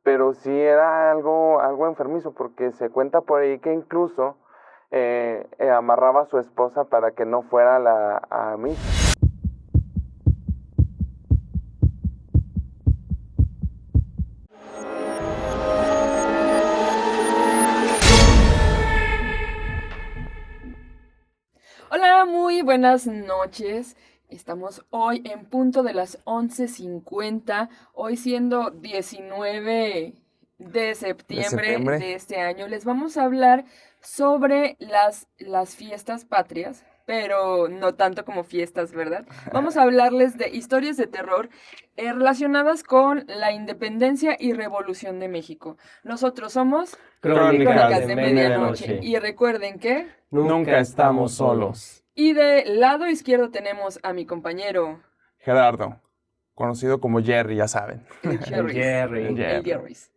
pero sí era algo enfermizo, porque se cuenta por ahí que incluso amarraba a su esposa para que no fuera a misa. Hola, muy buenas noches. Estamos hoy en punto de las 11:50, hoy siendo 19 de De septiembre septiembre. de este año. Les vamos a hablar sobre las fiestas patrias, pero no tanto como fiestas, ¿verdad? Vamos a hablarles de historias de terror relacionadas con la independencia y revolución de México. Nosotros somos Crónicas Crónicas de de Medianoche. Medianoche. Y recuerden que... Nunca estamos solos. Y del lado izquierdo tenemos a mi compañero, Gerardo, conocido como Jerry, ya saben. el Jerry's. El El Jerry. Jerry's.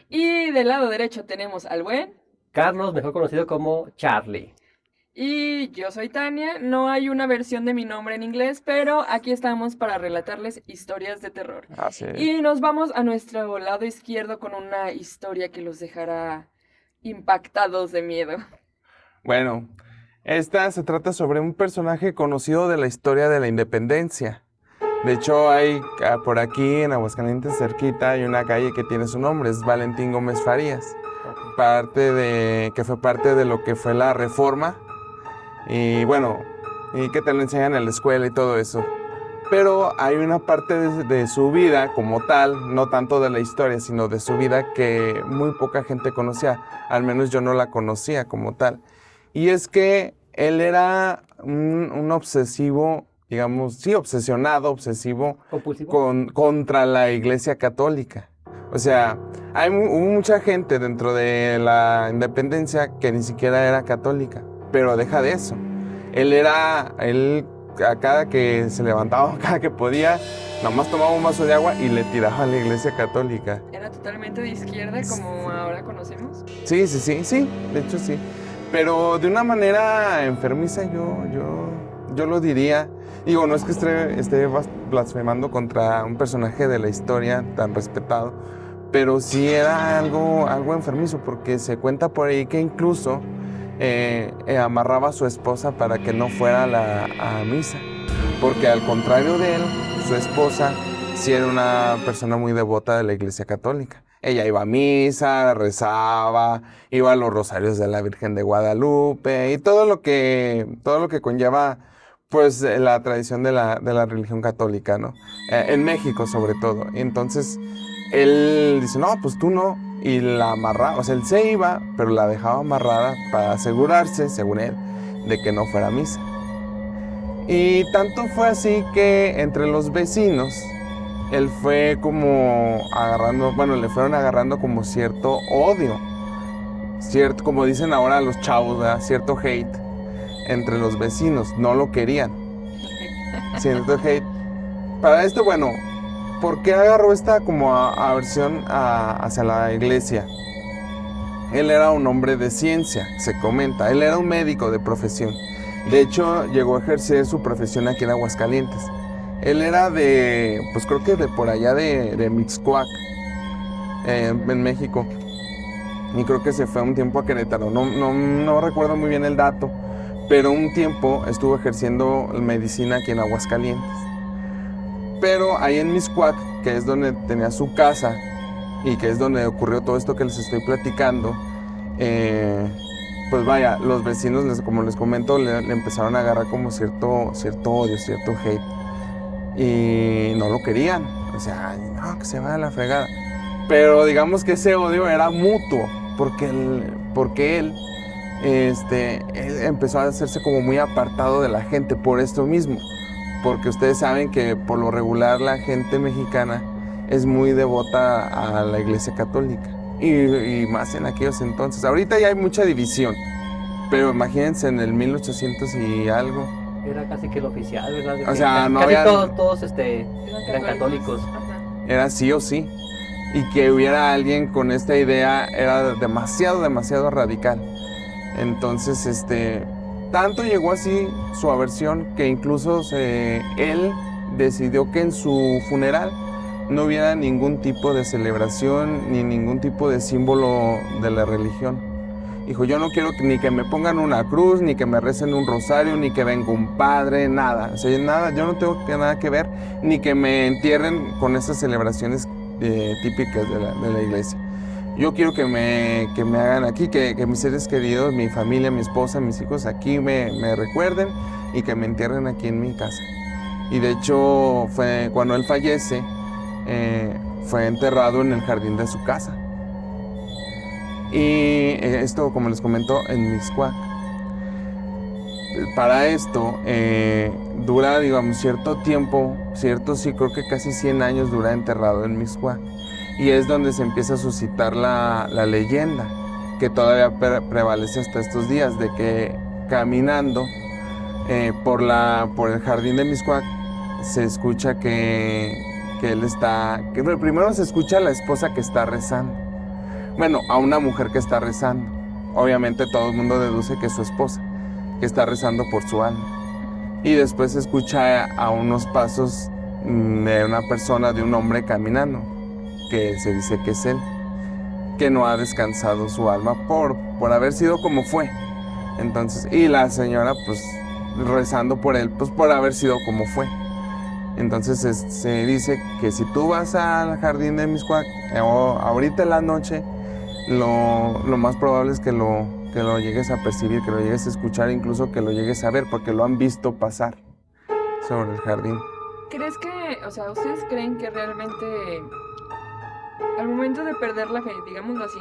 Y del lado derecho tenemos al buen. Carlos, mejor conocido como Charlie. Y yo soy Tania. No hay una versión de mi nombre en inglés, pero aquí estamos para relatarles historias de terror. Así es. Y nos vamos a nuestro lado izquierdo con una historia que los dejará impactados de miedo. Bueno, esta se trata sobre un personaje conocido de la historia de la independencia. De hecho, hay por aquí en Aguascalientes cerquita hay una calle que tiene su nombre, es Valentín Gómez Farías, que fue parte de lo que fue la Reforma y bueno, y que te lo enseñan en la escuela y todo eso. Pero hay una parte de su vida como tal, no tanto de la historia, sino de su vida que muy poca gente conocía, al menos yo no la conocía como tal. Y es que él era un obsesivo, digamos, sí, obsesivo ¿Compulsivo? contra la Iglesia Católica. O sea, hubo mucha gente dentro de la independencia que ni siquiera era católica, pero deja de eso. Él a cada que se levantaba, cada que podía, nomás tomaba un vaso de agua y le tiraba a la Iglesia Católica. ¿Era totalmente de izquierda como ahora conocemos? Sí, de hecho sí. Pero de una manera enfermiza yo lo diría. Digo, no es que esté blasfemando contra un personaje de la historia tan respetado, pero sí era algo enfermizo, porque se cuenta por ahí que incluso amarraba a su esposa para que no fuera a misa. Porque al contrario de él, su esposa sí era una persona muy devota de la Iglesia Católica. Ella iba a misa, rezaba, iba a los rosarios de la Virgen de Guadalupe y todo lo que conlleva pues la tradición de la religión católica, ¿no? En México sobre todo. Entonces él dice, no, pues tú no. Y la amarraba, o sea, él se iba, pero la dejaba amarrada para asegurarse, según él, de que no fuera a misa. Y tanto fue así que entre los vecinos, él fue como agarrando, bueno, le fueron agarrando como cierto odio, cierto, como dicen ahora los chavos, ¿verdad? Cierto hate entre los vecinos, no lo querían, cierto hate. Para esto, bueno, ¿por qué agarró esta como aversión hacia la iglesia? Él era un hombre de ciencia, se comenta, él era un médico de profesión. De hecho, llegó a ejercer su profesión aquí en Aguascalientes. Él era pues creo que de por allá de Mixcoac, en México. Y creo que se fue un tiempo a Querétaro. No recuerdo muy bien el dato, pero un tiempo estuvo ejerciendo medicina aquí en Aguascalientes. Pero ahí en Mixcoac, que es donde tenía su casa y que es donde ocurrió todo esto que les estoy platicando, pues vaya, los vecinos, como les comento, le empezaron a agarrar como cierto odio, cierto hate. Y no lo querían. O sea, no, que se vaya a la fregada. Pero digamos que ese odio era mutuo, porque él empezó a hacerse como muy apartado de la gente por esto mismo. Porque ustedes saben que por lo regular la gente mexicana es muy devota a la Iglesia Católica. Y más en aquellos entonces. Ahorita ya hay mucha división. Pero imagínense en el 1800 y algo. Era casi que el oficial, ¿verdad? De O que sea, casi, no casi había... todos eran católicos. Ajá. Era sí o sí. Y que hubiera alguien con esta idea era demasiado radical. Entonces, tanto llegó así su aversión que incluso él decidió que en su funeral no hubiera ningún tipo de celebración ni ningún tipo de símbolo de la religión. Dijo, yo no quiero ni que me pongan una cruz, ni que me recen un rosario, ni que venga un padre, nada. O sea, nada, yo no tengo nada que ver, ni que me entierren con esas celebraciones típicas de la iglesia. Yo quiero que me hagan aquí, que mis seres queridos, mi familia, mi esposa, mis hijos aquí me recuerden y que me entierren aquí en mi casa. Y de hecho, fue cuando él fallece, fue enterrado en el jardín de su casa. Y esto, como les comento, en Mixcoac. Para esto dura, digamos, cierto tiempo, sí, creo que casi 100 años dura enterrado en Mixcoac. Y es donde se empieza a suscitar la leyenda, que todavía prevalece hasta estos días, de que caminando por el jardín de Mixcoac se escucha que él está... que primero se escucha a la esposa que está rezando. Bueno, a una mujer que está rezando. Obviamente todo el mundo deduce que es su esposa, que está rezando por su alma. Y después se escucha a unos pasos de una persona, de un hombre caminando, que se dice que es él, que no ha descansado su alma por haber sido como fue. Entonces, y la señora pues rezando por él, pues por haber sido como fue. Entonces se dice que si tú vas al jardín de Mixcoac ahorita en la noche, lo más probable es que lo llegues a percibir, que lo llegues a escuchar, incluso que lo llegues a ver, porque lo han visto pasar sobre el jardín. ¿Crees que, o sea, ustedes creen que realmente al momento de perder la fe, digámoslo así,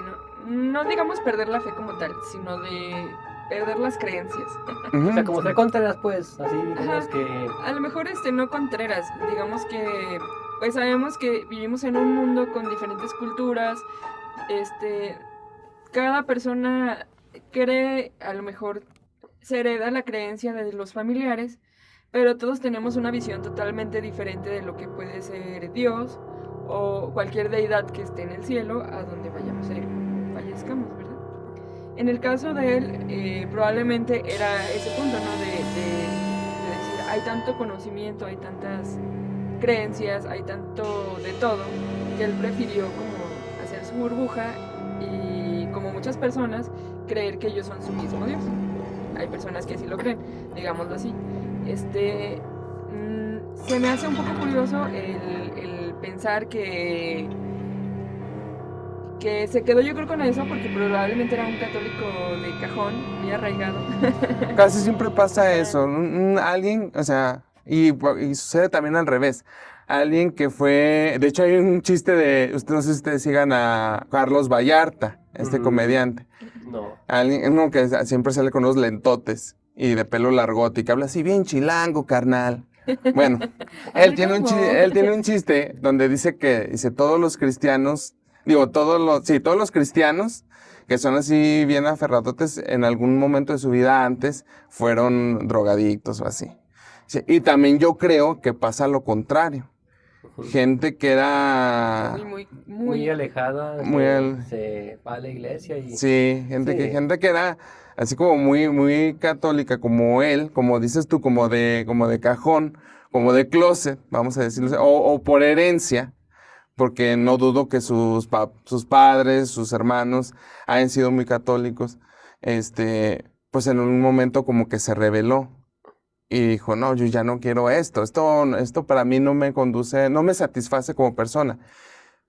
no digamos perder la fe como tal, sino de perder las creencias? O sea, como ser Contreras, pues, así digamos Ajá. que... A lo mejor no Contreras, digamos que pues sabemos que vivimos en un mundo con diferentes culturas, cada persona cree, a lo mejor se hereda la creencia de los familiares, pero todos tenemos una visión totalmente diferente de lo que puede ser Dios o cualquier deidad que esté en el cielo, a donde vayamos a ir, fallezcamos, ¿verdad? En el caso de él, probablemente era ese punto, ¿no? De decir, hay tanto conocimiento, hay tantas creencias, hay tanto de todo, que él prefirió como hacer su burbuja y, como muchas personas, creer que ellos son su mismo Dios. Hay personas que así lo creen, digámoslo así. Se me hace un poco curioso el pensar que se quedó, yo creo, con eso porque probablemente era un católico de cajón, muy arraigado. Casi siempre pasa eso. Alguien, o sea, y sucede también al revés. Alguien que fue, de hecho hay un chiste no sé si ustedes sigan a Carlos Vallarta, comediante. No. Alguien, uno que siempre sale con unos lentotes y de pelo largote y que habla así bien chilango, carnal. Bueno, él tiene un chiste donde dice todos los cristianos, todos los cristianos que son así bien aferradotes en algún momento de su vida antes fueron drogadictos o así. Sí, y también yo creo que pasa lo contrario. Gente que era muy alejada, muy se va a la iglesia y... Sí, gente que era así como muy católica, como él, como dices tú, como de cajón, como de closet, vamos a decirlo, o por herencia, porque no dudo que sus padres, sus hermanos hayan sido muy católicos, pues en un momento como que se rebeló y dijo, no, yo ya no quiero esto para mí no me conduce, no me satisface como persona.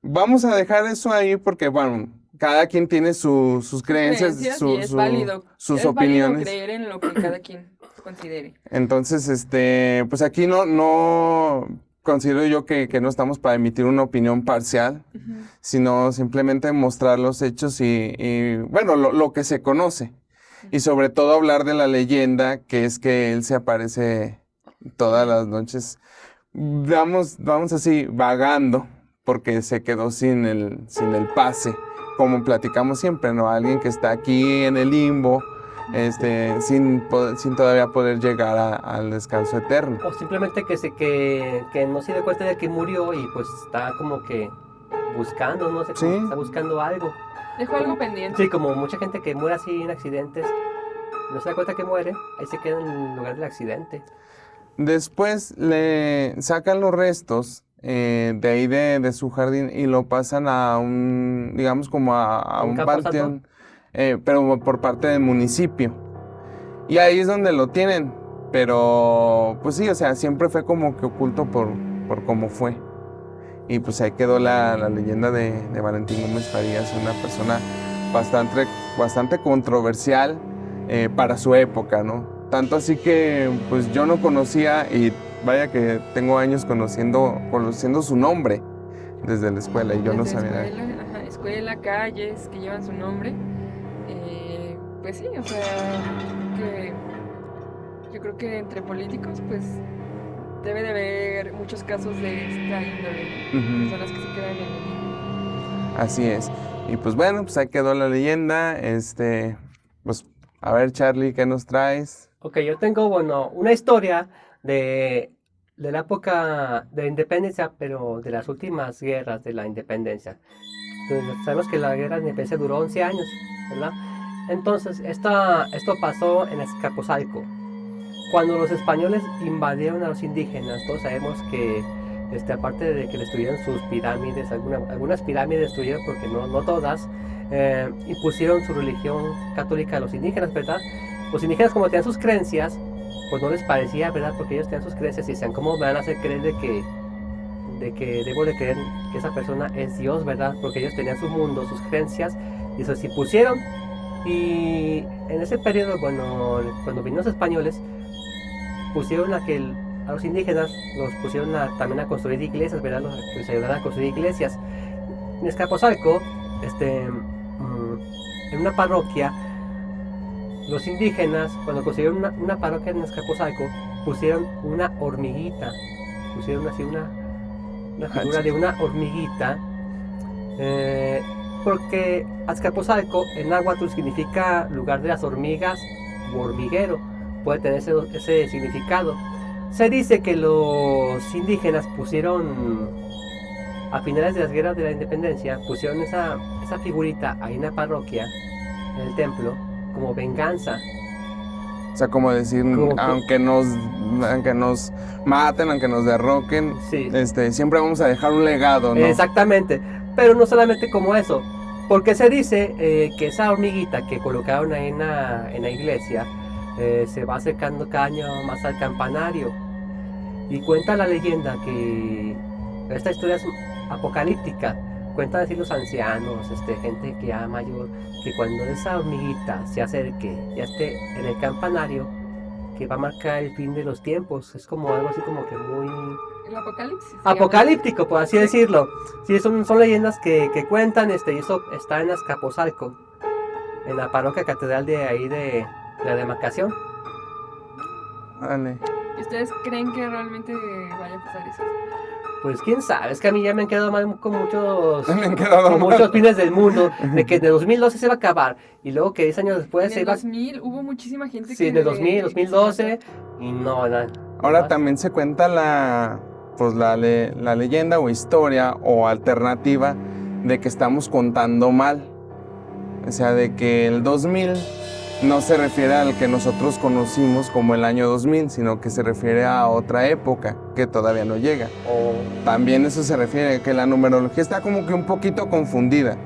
Vamos a dejar eso ahí porque, bueno, cada quien tiene sus creencias, y es válido. sus es opiniones. Válido creer en lo que cada quien considere. Entonces, pues aquí no considero yo que no estamos para emitir una opinión parcial, sino simplemente mostrar los hechos y bueno, lo que se conoce. Y sobre todo hablar de la leyenda, que es que él se aparece todas las noches. Vamos así, vagando, porque se quedó sin el pase, como platicamos siempre, ¿no? Alguien que está aquí en el limbo, sin todavía poder llegar al descanso eterno. O simplemente que no se dio cuenta de que murió y pues está como que buscando, no sé, Sí. está buscando algo. Dejó algo pendiente. Sí, como mucha gente que muere así en accidentes, no se da cuenta que muere, ahí se queda en el lugar del accidente. Después le sacan los restos de ahí de su jardín y lo pasan a un, digamos como a ¿Un un camposanto? panteón, pero por parte del municipio. Y ahí es donde lo tienen, pero pues sí, o sea, siempre fue como que oculto por cómo fue. Y pues ahí quedó la leyenda de Valentín Gómez Farías, una persona bastante controversial para su época, ¿no? Tanto así que pues yo no conocía y vaya que tengo años conociendo su nombre desde la escuela y yo no Desde sabía. escuela, ajá, escuela, calles que llevan su nombre. Pues sí, o sea, que yo creo que entre políticos, pues debe de haber muchos casos de esta índole, ¿no? Ujú. Personas que se quedan en el limbo. Así es. Y pues bueno, pues ahí quedó la leyenda. Pues a ver, Charlie, ¿qué nos traes? Ok, yo tengo, bueno, una historia de la época de la independencia, pero de las últimas guerras de la independencia. Entonces, sabemos que la guerra de independencia duró 11 años, ¿verdad? Entonces, esto pasó en Azcapotzalco. Cuando los españoles invadieron a los indígenas, todos sabemos que, aparte de que destruyeron sus pirámides, algunas pirámides destruyeron porque no todas, impusieron su religión católica a los indígenas, ¿verdad? Los indígenas, como tenían sus creencias, pues no les parecía, ¿verdad? Porque ellos tenían sus creencias y decían, ¿cómo me van a hacer creer de que debo de creer que esa persona es Dios, ¿verdad? Porque ellos tenían su mundo, sus creencias, y se impusieron. Y en ese periodo, bueno, cuando vinieron los españoles, pusieron a los indígenas, los pusieron también a construir iglesias, ¿verdad? Que les ayudaran a construir iglesias. En Escapotzalco, en una parroquia, los indígenas, cuando construyeron una parroquia en Escapotzalco, pusieron una hormiguita, pusieron así una figura de una hormiguita, porque Azcapotzalco en náhuatl significa lugar de las hormigas o hormiguero, puede tener ese significado. Se dice que los indígenas pusieron, a finales de las guerras de la independencia, pusieron esa figurita ahí en la parroquia, en el templo, como venganza. O sea, como decir, aunque nos maten, aunque nos derroquen, Sí. Siempre vamos a dejar un legado, ¿no? Exactamente, pero no solamente como eso, porque se dice que esa hormiguita que colocaron ahí en la iglesia se va acercando cada año más al campanario, y cuenta la leyenda que esta historia es apocalíptica. Cuentan así los ancianos, gente que ya mayor, que cuando esa hormiguita se acerque, ya esté en el campanario, que va a marcar el fin de los tiempos. Es como algo así como que muy El apocalipsis. apocalíptico, por así decirlo. Sí, son leyendas que cuentan, y eso está en Azcapotzalco, en la parroquia catedral de ahí de la demarcación. Vale. ¿Y ustedes creen que realmente vaya a pasar eso? Pues quién sabe, es que a mí ya me han quedado mal con muchos, Me han quedado con mal. muchos fines del mundo, de que de 2012 se va a acabar, y luego que 10 años después En se el iba... 2000 hubo muchísima gente Sí, que... de 2000, que 2012, y no, nada. Ahora más. también se cuenta la leyenda o historia o alternativa de que estamos contando mal. O sea, de que el 2000 no se refiere al que nosotros conocimos como el año 2000, sino que se refiere a otra época que todavía no llega. O También eso se refiere a que la numerología está como que un poquito confundida.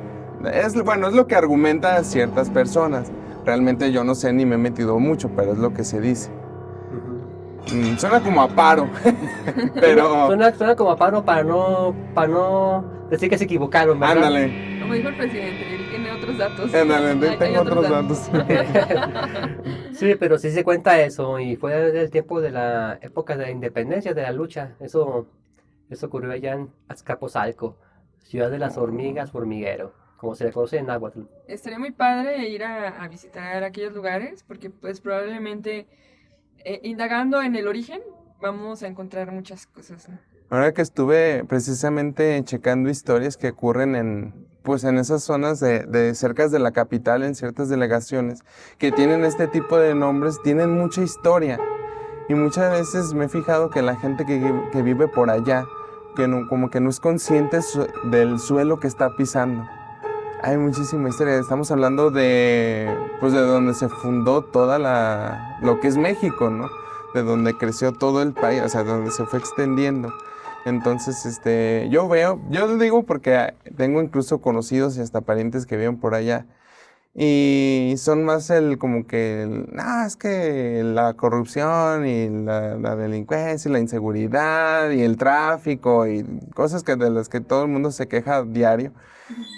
Es lo que argumentan ciertas personas. Realmente yo no sé ni me he metido mucho, pero es lo que se dice. Suena como a paro, pero suena como a paro para no decir que se equivocaron, ¿verdad? ándale, Como dijo el presidente, él tiene otros datos. ándale, Hay tengo otros datos. Sí, pero sí se cuenta eso, y fue del tiempo de la época de la independencia, de la lucha. Eso ocurrió allá en Azcapotzalco, ciudad de las hormigas, hormiguero, como se le conoce en náhuatl. Estaría muy padre ir a visitar aquellos lugares porque pues probablemente indagando en el origen vamos a encontrar muchas cosas, ¿no? Ahora que estuve precisamente checando historias que ocurren en esas zonas de cerca de la capital, en ciertas delegaciones, que tienen este tipo de nombres, tienen mucha historia. Y muchas veces me he fijado que la gente que vive por allá, como que no es consciente del suelo que está pisando. Hay muchísima historia. Estamos hablando de donde se fundó lo que es México, ¿no? De donde creció todo el país, o sea, donde se fue extendiendo. Entonces, yo lo digo porque tengo incluso conocidos y hasta parientes que viven por allá. Y son más como que, es que la corrupción y la delincuencia y la inseguridad y el tráfico y cosas de las que todo el mundo se queja diario.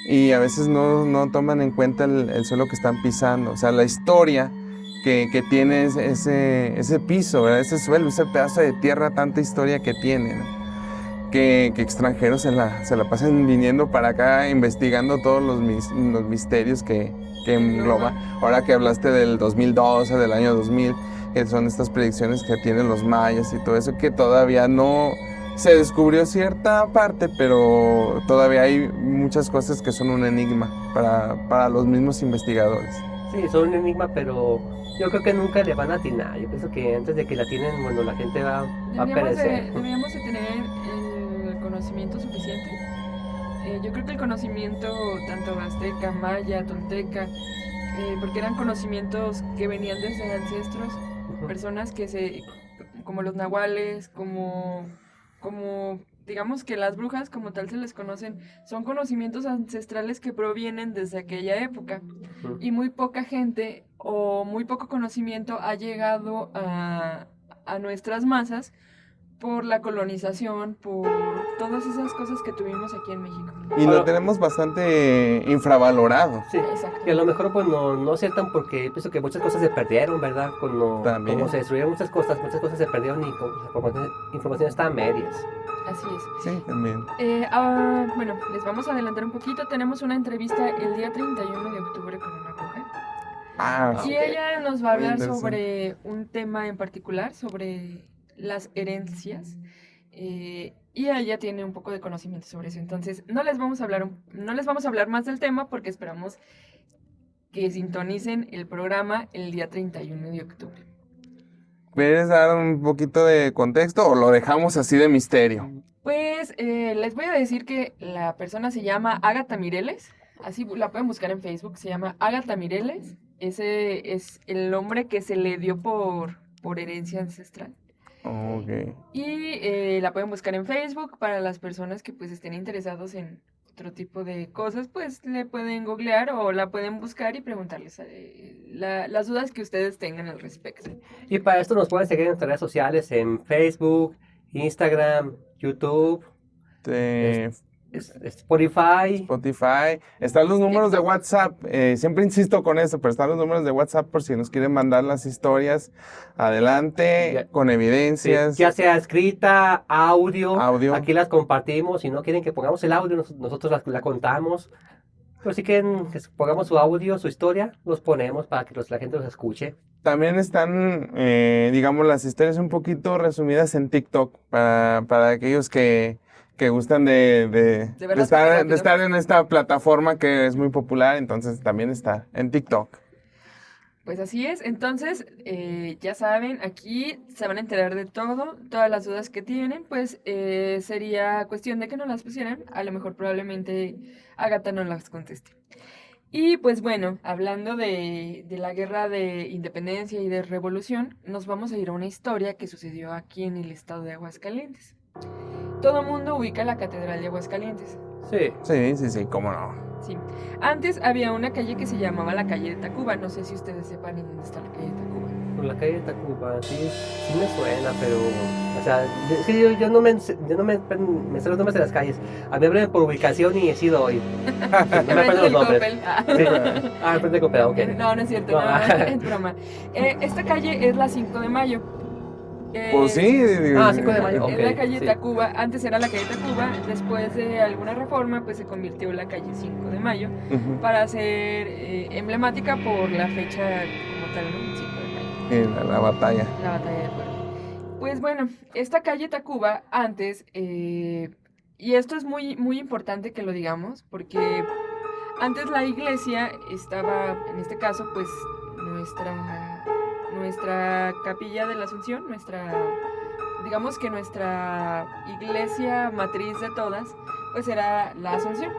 Y a veces no toman en cuenta el suelo que están pisando, o sea, la historia que tiene ese piso, ¿verdad? Ese suelo, ese pedazo de tierra, tanta historia que tiene, ¿no? Que extranjeros se la pasan viniendo para acá investigando todos los misterios que engloba. Ahora que hablaste del 2012, del año 2000, que son estas predicciones que tienen los mayas y todo eso, que todavía no se descubrió cierta parte, pero todavía hay muchas cosas que son un enigma para los mismos investigadores. Sí, son un enigma, pero yo creo que nunca le van a atinar. Yo pienso que antes de que la atinen, bueno, la gente va a perecer. Deberíamos de tener el conocimiento suficiente. Yo creo que el conocimiento tanto azteca, maya, tolteca, porque eran conocimientos que venían desde ancestros, personas como los nahuales, como digamos que las brujas como tal se les conocen, son conocimientos ancestrales que provienen desde aquella época. Y muy poca gente o muy poco conocimiento ha llegado a nuestras masas por la colonización, por todas esas cosas que tuvimos aquí en México. Y lo tenemos bastante infravalorado. Sí, exacto. Y a lo mejor pues no aceptan porque pienso que muchas cosas se perdieron, ¿verdad? Como se destruyeron muchas cosas se perdieron y la información está a medias. Así es. Sí, también. Bueno, les vamos a adelantar un poquito. Tenemos una entrevista el día 31 de octubre con una bruja. Y ella nos va a hablar sobre un tema en particular, sobre las herencias. Y ella tiene un poco de conocimiento sobre eso. Entonces, no les vamos a hablar más del tema porque esperamos que sintonicen el programa el día 31 de octubre. ¿Quieres dar un poquito de contexto o lo dejamos así de misterio? Pues les voy a decir que la persona se llama Ágata Mireles, así la pueden buscar en Facebook, se llama Ágata Mireles, ese es el nombre que se le dio por herencia ancestral. Okay. Y la pueden buscar en Facebook para las personas que pues estén interesados en otro tipo de cosas, pues le pueden googlear o la pueden buscar y preguntarles las dudas que ustedes tengan al respecto. Y para esto nos pueden seguir en nuestras redes sociales en Facebook, Instagram, YouTube, Spotify. Están los números de WhatsApp. Siempre insisto con eso, pero están los números de WhatsApp por si nos quieren mandar las historias adelante, con evidencias. Sí, ya sea escrita, audio. Aquí las compartimos. Si no quieren que pongamos el audio, nosotros la contamos. Pero si quieren que pongamos su audio, su historia, los ponemos para que la gente los escuche. También están, digamos, las historias un poquito resumidas en TikTok para aquellos que gustan de estar en esta plataforma que es muy popular, entonces también está en TikTok. Pues así es, entonces ya saben, aquí se van a enterar de todo, todas las dudas que tienen, pues sería cuestión de que no las pusieran, a lo mejor probablemente Ágata no las conteste. Y pues bueno, hablando de la guerra de independencia y de revolución, nos vamos a ir a una historia que sucedió aquí en el estado de Aguascalientes. Todo mundo ubica la Catedral de Aguascalientes. Sí, cómo no. Sí. Antes había una calle que se llamaba la calle de Tacuba. No sé si ustedes sepan en dónde está la calle de Tacuba. Por la calle de Tacuba, sí me suena, pero... O sea, es que yo no me sé los nombres de las calles. A mí me hablan por ubicación y he sido hoy. No me acuerdo los nombres. Frente del Coppel, ok. No es cierto, no, es broma. Esta calle es la 5 de mayo. Pues sí. 5 de mayo, es la calle Tacuba. Antes era la calle Tacuba. Después de alguna reforma, pues se convirtió en la calle 5 de mayo. Para ser emblemática por la fecha como tal, ¿no? 5 de mayo. La batalla. La batalla de Puebla. Pues bueno, esta calle Tacuba antes, y esto es muy, muy importante que lo digamos, porque antes la iglesia estaba, en este caso, pues nuestra capilla de la Asunción, digamos que nuestra iglesia matriz de todas, pues era la Asunción.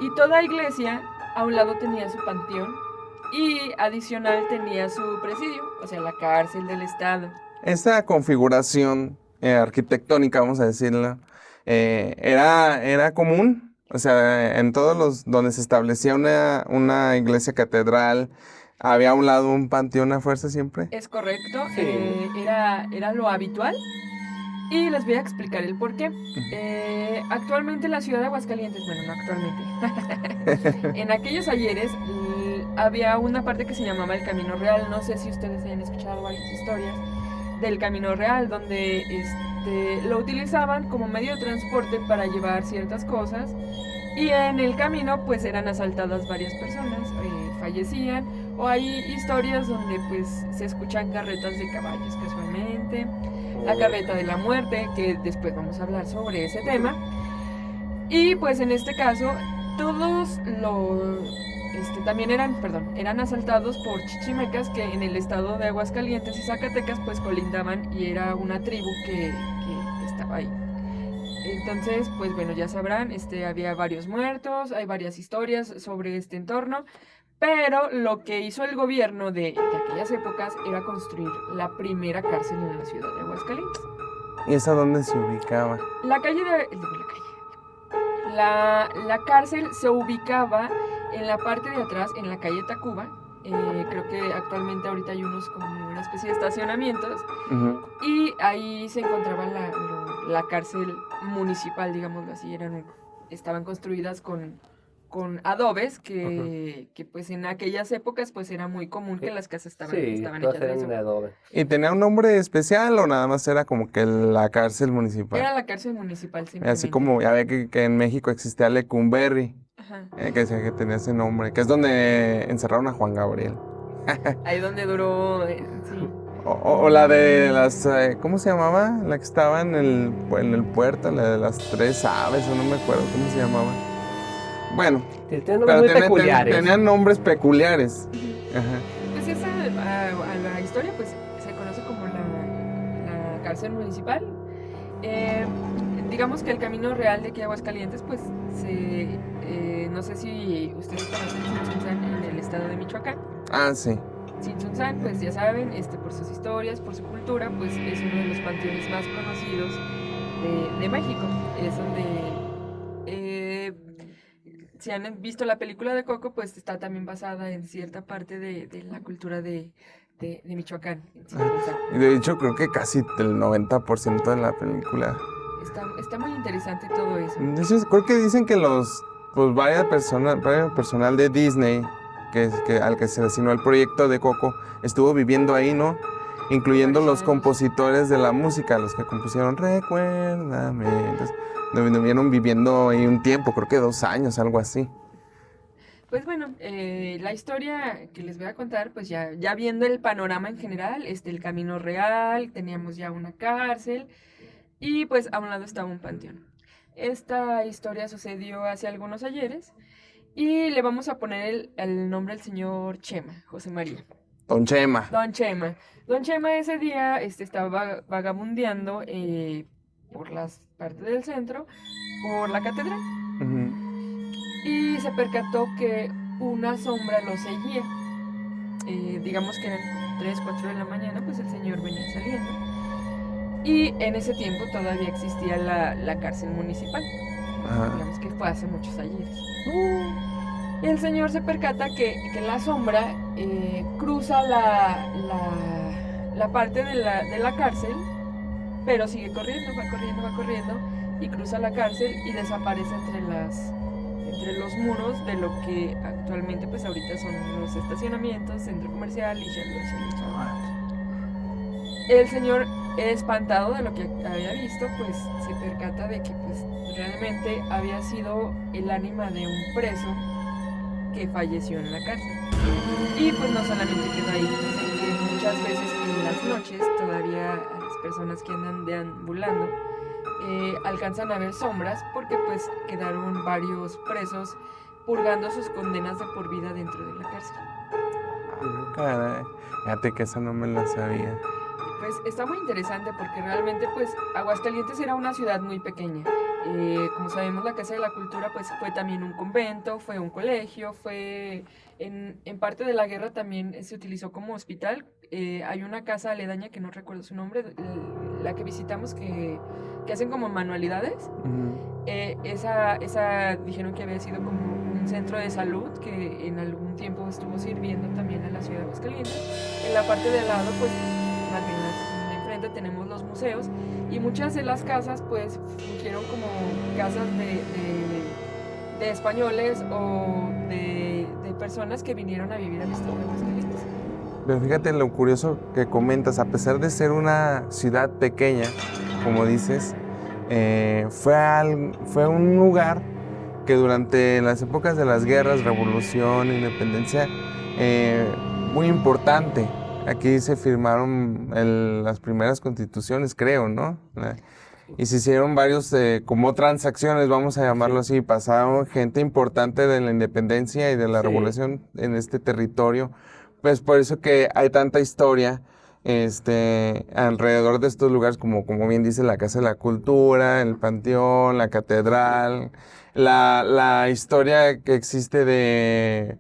Y toda iglesia a un lado tenía su panteón y adicional tenía su presidio, o sea, la cárcel del estado. Esa configuración arquitectónica, vamos a decirlo, era común, o sea, en todos los donde se establecía una iglesia catedral, había a un lado un panteón a fuerza siempre. Es correcto, Sí. era lo habitual y les voy a explicar el por qué. Actualmente la ciudad de Aguascalientes, bueno, no actualmente, en aquellos ayeres había una parte que se llamaba el Camino Real, no sé si ustedes hayan escuchado varias historias del Camino Real, donde lo utilizaban como medio de transporte para llevar ciertas cosas y en el camino pues eran asaltadas varias personas, fallecían o hay historias donde pues se escuchan carretas de caballos casualmente, la carreta de la muerte, que después vamos a hablar sobre ese tema. Y pues en este caso todos también eran asaltados por chichimecas que en el estado de Aguascalientes y Zacatecas pues colindaban y era una tribu que estaba ahí. Entonces, pues bueno, ya sabrán, había varios muertos, hay varias historias sobre este entorno, pero lo que hizo el gobierno de aquellas épocas era construir la primera cárcel en la ciudad de Aguascalientes. ¿Y esa dónde se ubicaba? La cárcel se ubicaba en la parte de atrás, en la calle Tacuba. Creo que actualmente ahorita hay unos como una especie de estacionamientos. Ujú. Y ahí se encontraba la cárcel municipal, digámoslo así. Estaban construidas con adobes que pues en aquellas épocas pues era muy común que las casas estaban todas hechas de eran eso. de adobe. ¿Y tenía un nombre especial o nada más era como que la cárcel municipal? Era la cárcel municipal simplemente. Así como ya ve que en México existía Lecumberri, Ajá. que decía que tenía ese nombre, que es donde encerraron a Juan Gabriel. Ahí donde duró, sí. O la de las, ¿cómo se llamaba? La que estaba en el puerto, la de las tres aves, o no me acuerdo cómo se llamaba. Bueno, Tienen nombres pero muy tenían, peculiares. tenían nombres peculiares. Ajá. Pues esa, a la historia pues se conoce como la cárcel municipal. Digamos que el camino real de aquí a Aguascalientes pues no sé si ustedes conocen Tzintzuntzán en el estado de Michoacán. Ah, sí. Tzintzuntzán, pues ya saben, por sus historias, por su cultura, pues es uno de los panteones más conocidos de México. Es donde, si han visto la película de Coco, pues está también basada en cierta parte de la cultura de Michoacán. En Tzintzuntzán. Y de hecho creo que casi el 90% de la película. Está muy interesante todo eso. De hecho, creo que dicen que varias personal de Disney, al que se asignó el proyecto de Coco, estuvo viviendo ahí, ¿no? Incluyendo Varios los años. compositores de la música, los que compusieron Recuérdame. Entonces, estuvieron viviendo ahí un tiempo, creo que 2 años, algo así. Pues bueno, la historia que les voy a contar, pues ya viendo el panorama en general, el camino real, teníamos ya una cárcel y pues a un lado estaba un panteón. Esta historia sucedió hace algunos ayeres y le vamos a poner el nombre al señor Chema, José María. Don Chema. Don Chema. Don Chema ese día estaba vagabundeando por las partes del centro, por la catedral. Ujú. Y se percató que una sombra lo seguía. Digamos que eran 3, 4 de la mañana, pues el señor venía saliendo. Y en ese tiempo todavía existía la cárcel municipal. Ajá. Digamos que fue hace muchos ayeres. Y el señor se percata que la sombra cruza la parte de la cárcel, pero sigue corriendo, va corriendo, y cruza la cárcel y desaparece entre los muros de lo que actualmente pues ahorita son los estacionamientos, centro comercial y el señor, espantado de lo que había visto, pues se percata de que pues realmente había sido el ánima de un preso que falleció en la cárcel. Y pues no solamente quedó ahí, dicen que muchas veces en las noches todavía a las personas que andan deambulando alcanzan a ver sombras porque pues quedaron varios presos purgando sus condenas de por vida dentro de la cárcel. Caray. Fíjate que esa no me la sabía. Pues está muy interesante porque realmente pues Aguascalientes era una ciudad muy pequeña. Como sabemos, la Casa de la Cultura pues fue también un convento, fue un colegio, fue en parte de la guerra también se utilizó como hospital. Hay una casa aledaña que no recuerdo su nombre, la que visitamos que hacen como manualidades. Esa dijeron que había sido como un centro de salud que en algún tiempo estuvo sirviendo también a la ciudad de Aguascalientes. En la parte de al lado, pues, más bien de enfrente tenemos los museos y muchas de las casas, pues, fungieron como casas de españoles o de personas que vinieron a vivir al estado de Aguascalientes. Pero fíjate lo curioso que comentas, a pesar de ser una ciudad pequeña, como dices, fue un lugar que durante las épocas de las guerras, revolución, independencia, muy importante. Aquí se firmaron las primeras constituciones, creo, ¿no? Y se hicieron varios, como transacciones, vamos a llamarlo así, pasaron gente importante de la independencia y de la revolución en este territorio. Pues por eso que hay tanta historia alrededor de estos lugares, como bien dice la Casa de la Cultura, el Panteón, la Catedral, la historia que existe de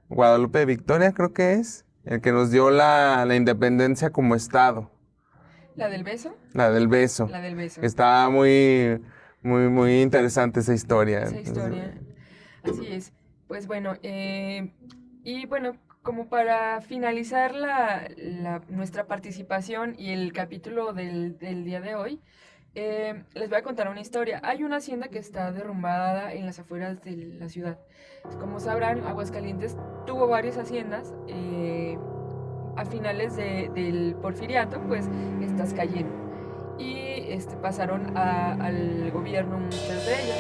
Guadalupe Victoria, creo que es, el que nos dio la independencia como estado. ¿La del beso? La del beso. La del beso. Está muy, muy, muy interesante esa historia. Esa historia. Así es. Pues bueno, y bueno, como para finalizar nuestra participación y el capítulo del día de hoy, les voy a contar una historia. Hay una hacienda que está derrumbada en las afueras de la ciudad. Como sabrán, Aguascalientes tuvo varias haciendas. A finales del Porfiriato, pues estas cayeron y pasaron al gobierno muchas de ellas.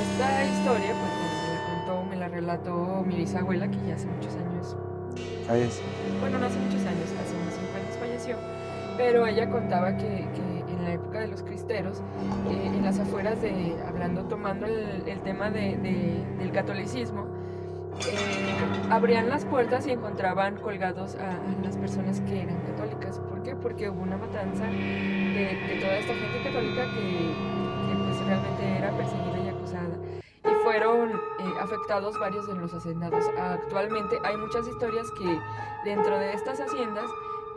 Esta historia, pues me la relató mi bisabuela, que ya hace muchos años, bueno, no hace muchos años, hace unos 5 años falleció, pero ella contaba que en la época de los cristeros, en las afueras tomando el tema del catolicismo, abrían las puertas y encontraban colgados a las personas que eran católicas. ¿Por qué? Porque hubo una matanza de toda esta gente católica que pues realmente era perseguida y acusada. Y fueron afectados varios de los hacendados. Actualmente hay muchas historias que dentro de estas haciendas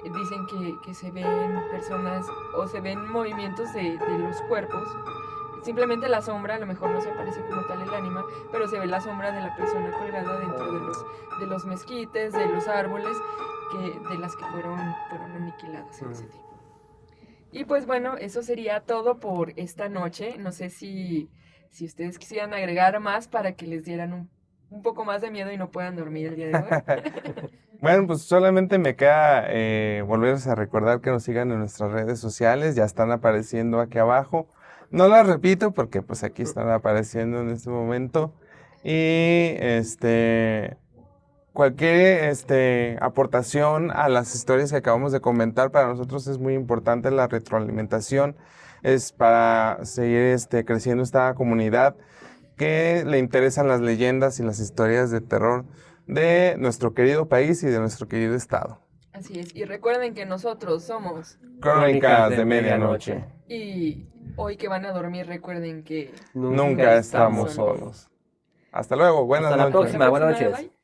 dicen que se ven personas o se ven movimientos de los cuerpos. Simplemente la sombra, a lo mejor no se aparece como tal el ánima, pero se ve la sombra de la persona colgada dentro de los mezquites, de los árboles, de las que fueron aniquiladas en ese tiempo. Y pues bueno, eso sería todo por esta noche. No sé si ustedes quisieran agregar más para que les dieran un poco más de miedo y no puedan dormir el día de hoy. Bueno, pues solamente me queda volverles a recordar que nos sigan en nuestras redes sociales, ya están apareciendo aquí abajo. No las repito porque pues aquí están apareciendo en este momento. Y cualquier aportación a las historias que acabamos de comentar para nosotros es muy importante. La retroalimentación es para seguir creciendo esta comunidad que le interesan las leyendas y las historias de terror de nuestro querido país y de nuestro querido estado. Así es, y recuerden que nosotros somos Crónicas de Medianoche. Y hoy que van a dormir, recuerden que nunca estamos solos. Hasta luego, buenas noches. Hasta la próxima, buenas noches. Bye.